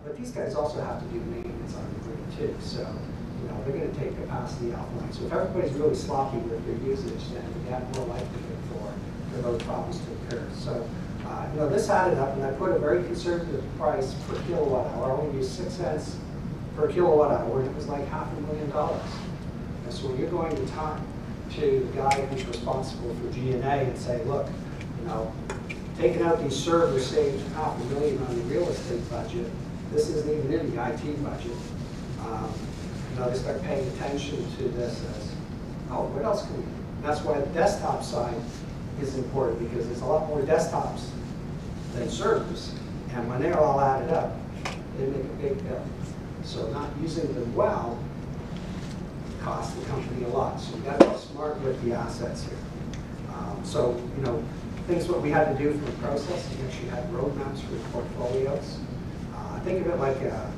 But these guys also have to do maintenance on the grid too, so they're going to take capacity offline. So if everybody's really sloppy with their usage, then you have more likelihood for those problems to occur. So this added up, and I put a very conservative price per kilowatt hour. I only used 6 cents per kilowatt hour, and it was like $500,000. And so when you're going to talk to the guy who's responsible for G&A and say, look, taking out these servers saved $500,000 on the real estate budget. This isn't even in the IT budget. They start paying attention to this as, oh, what else can we do? That's why the desktop side is important, because there's a lot more desktops than servers. And when they're all added up, they make a big bill. So not using them well costs the company a lot. So you've got to be smart with the assets here. Things what we had to do from the process, we actually had roadmaps for the portfolios. Think of it like a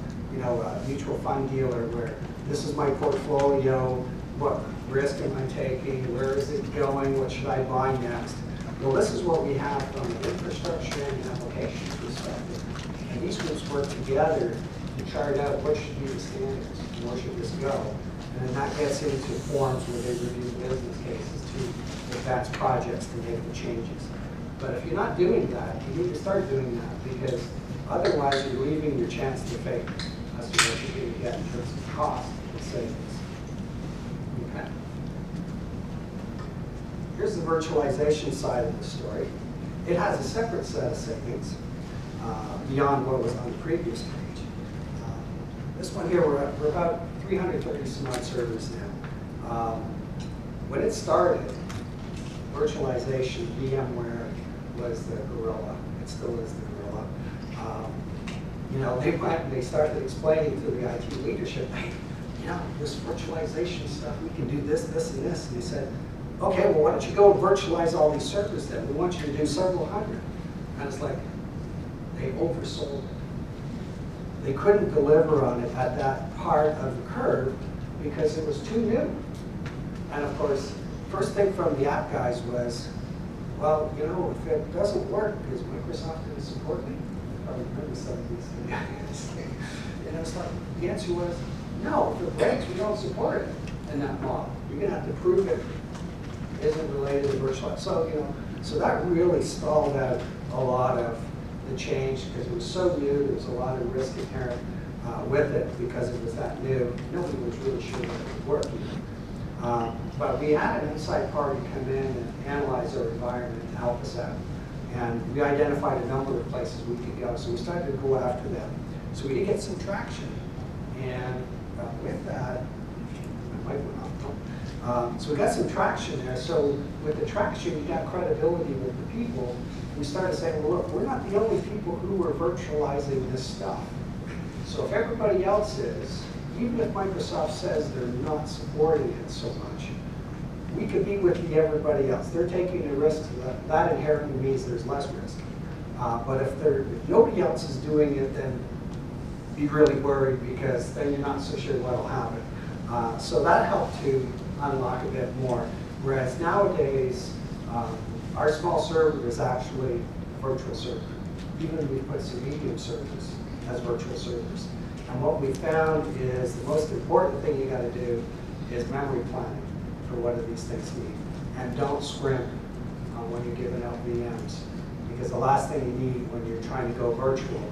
mutual fund dealer where this is my portfolio, what risk am I taking, where is it going, what should I buy next? Well, this is what we have from an infrastructure and application perspective. And these groups work together to chart out what should be the standards, and where should this go. And then that gets into forms where they review business cases to advance projects to make the changes. But if you're not doing that, you need to start doing that, because otherwise you're leaving your chance to fail as to what you're going to get in terms of cost and savings. Okay. Here's the virtualization side of the story. It has a separate set of savings beyond what was on the previous page. This one here, we're about 330 some odd servers now. When it started, virtualization, VMware was the gorilla. It still is the gorilla. They went and they started explaining to the IT leadership, hey, this virtualization stuff, we can do this, this, and this. And they said, okay, well, why don't you go and virtualize all these servers then? We want you to do several hundred. And it's like, they oversold it. They couldn't deliver on it at that part of the curve because it was too new. And of course, first thing from the app guys was, well, if it doesn't work, because Microsoft didn't support it, I probably remember some of these things. It's like, the answer was, no, if it breaks, we don't support it in that model. You're going to have to prove it isn't related to virtual. So that really stalled out a lot of the change because it was so new. There was a lot of risk inherent with it because it was that new. Nobody was really sure that it would work. But we had an inside party come in and analyze our environment and help us out. And we identified a number of places we could go. So we started to go after them. So we did get some traction. And with that, my mic went off. So we got some traction there. So with the traction, we got credibility with the people. We started saying, well, look, we're not the only people who are virtualizing this stuff. So if everybody else is, even if Microsoft says they're not supporting it so much, we could be with the everybody else. They're taking the risk. That inherently means there's less risk. But if nobody else is doing it, then be really worried because then you're not so sure what'll happen. So that helped to unlock a bit more. Whereas nowadays, our small server is actually a virtual server. Even we put some medium servers as virtual servers. And what we found is the most important thing you got to do is memory planning for what do these things need. And don't scrimp when you're giving out VMs. Because the last thing you need when you're trying to go virtual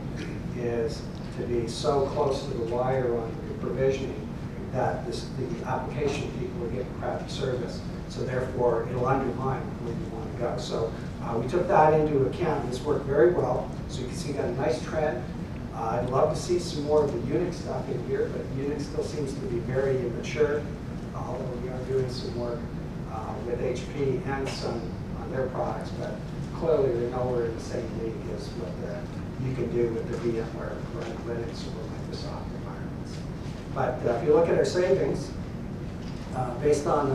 is to be so close to the wire on your provisioning that the application people are getting crappy service. So therefore, it'll undermine where you want to go. So we took that into account. This worked very well. So you can see got a nice trend. I'd love to see some more of the Unix stuff in here, but Unix still seems to be very immature, although we are doing some work with HP and Sun on their products, but clearly they're nowhere in the same league as what you can do with the VMware or Linux or Microsoft environments. But if you look at our savings, based on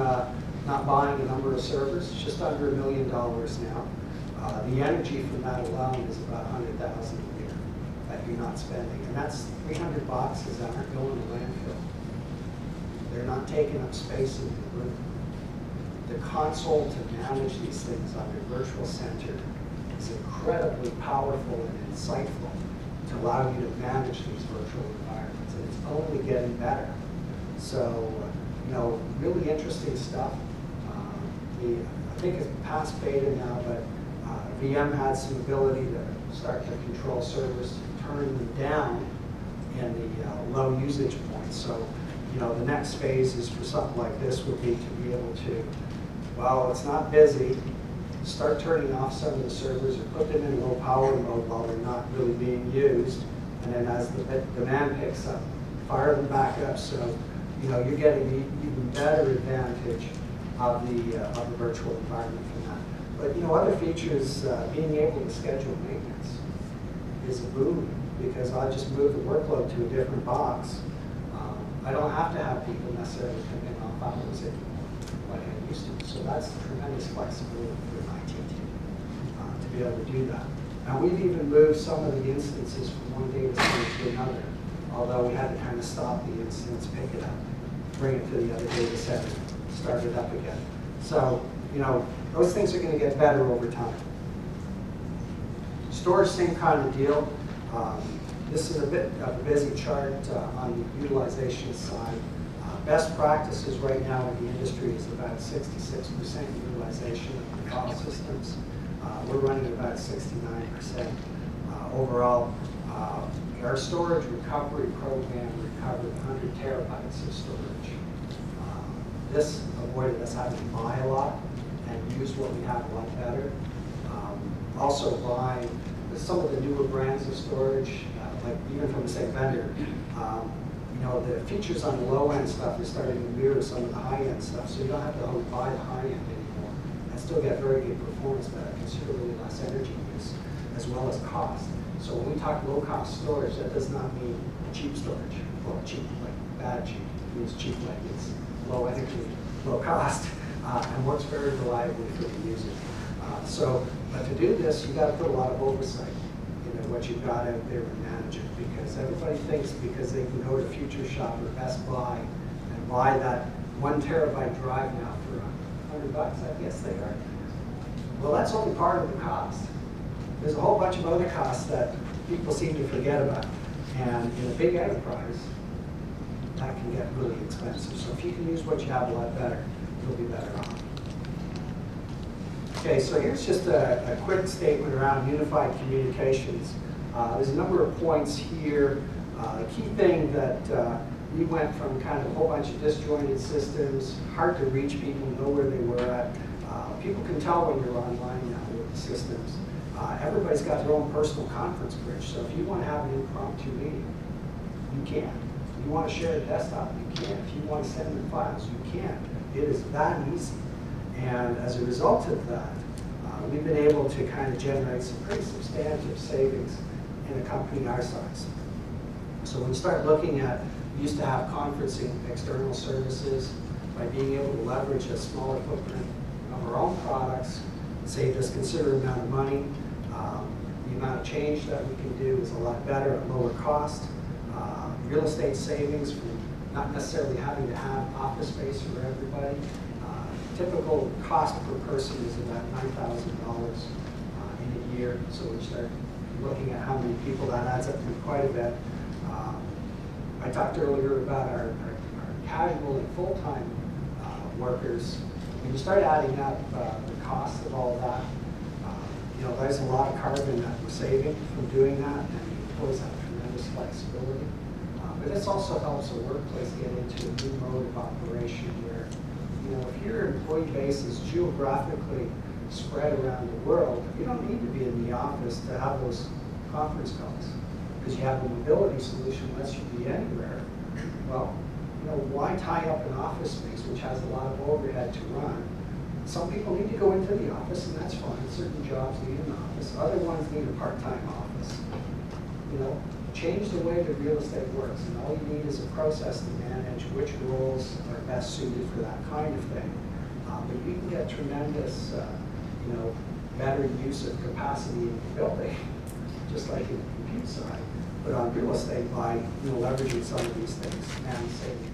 not buying a number of servers, it's just under $1 million now. The energy from that alone is about $100,000 a year that you're not spending, and that's 300 boxes that aren't going to landfill. They're not taking up space in the room. The console to manage these things on your virtual center is incredibly powerful and insightful to allow you to manage these virtual environments, and it's only getting better. So, really interesting stuff. I think it's past beta now, but VM had some ability to start to control servers to turn them down in the low usage points. So, the next phase is for something like this would be to be able to, while it's not busy, start turning off some of the servers or put them in low power mode while they're not really being used. And then as the demand picks up, fire them back up. So, you're getting even better advantage of the virtual environment from that. But other features, being able to schedule maintenance is a boon, because I just move the workload to a different box. I don't have to have people necessarily come in off hours anymore like I used to. So that's tremendous flexibility for an IT team to be able to do that. Now we've even moved some of the instances from one data center to another, although we had to kind of stop the instance, pick it up, bring it to the other data center, start it up again. So, those things are going to get better over time. Storage, same kind of deal. This is a bit of a busy chart on the utilization side. Best practices right now in the industry is about 66% utilization of the file systems. We're running about 69%. Overall, our storage recovery program recovered 100 terabytes of storage. This avoided us having to buy a lot and use what we have a lot better. Also buying some of the newer brands of storage, like even from the same vendor, the features on the low-end stuff are starting to mirror some of the high-end stuff, so you don't have to buy the high-end anymore and still get very good performance, but at considerably less energy use, as well as cost. So when we talk low-cost storage, that does not mean cheap storage. Well, cheap, like bad cheap. It means cheap like it's low energy, low cost, and works very reliably for the user. But to do this, you've got to put a lot of oversight into what you've got out there and manage it, because everybody thinks because they can go to Future Shop or Best Buy and buy that 1 terabyte drive now for $100, I guess they are. Well, that's only part of the cost. There's a whole bunch of other costs that people seem to forget about. And in a big enterprise, that can get really expensive. So if you can use what you have a lot better, you'll be better off. Okay, so here's just a quick statement around unified communications. There's a number of points here. The key thing that we went from kind of a whole bunch of disjointed systems, hard to reach people, know where they were at. People can tell when you're online now with the systems. Everybody's got their own personal conference bridge, so if you want to have an impromptu meeting, you can. If you want to share a desktop, you can. If you want to send them files, you can. It is that easy. And as a result of that, we've been able to kind of generate some pretty substantive savings in a company our size. So when you start looking at, we used to have conferencing external services. By being able to leverage a smaller footprint of our own products, saved us considerable amount of money. The amount of change that we can do is a lot better at lower cost. Real estate savings from not necessarily having to have office space for everybody. Typical cost per person is about $9,000 in a year. So we start looking at how many people, that adds up to quite a bit. I talked earlier about our casual and full-time workers. When you start adding up the cost of all that, there's a lot of carbon that we're saving from doing that, and the employees have tremendous flexibility. But this also helps a workplace get into a new mode of operation where, if your employee base is geographically spread around the world, you don't need to be in the office to have those conference calls, because you have a mobility solution that lets you be anywhere. Well, why tie up an office space which has a lot of overhead to run? Some people need to go into the office, and that's fine. Certain jobs need an office. Other ones need a part-time office. Change the way the real estate works, and all you need is a process to manage which roles are best suited for that kind of thing. But you can get tremendous, better use of capacity in the building, just like in the compute side, but on real estate by leveraging some of these things and saving.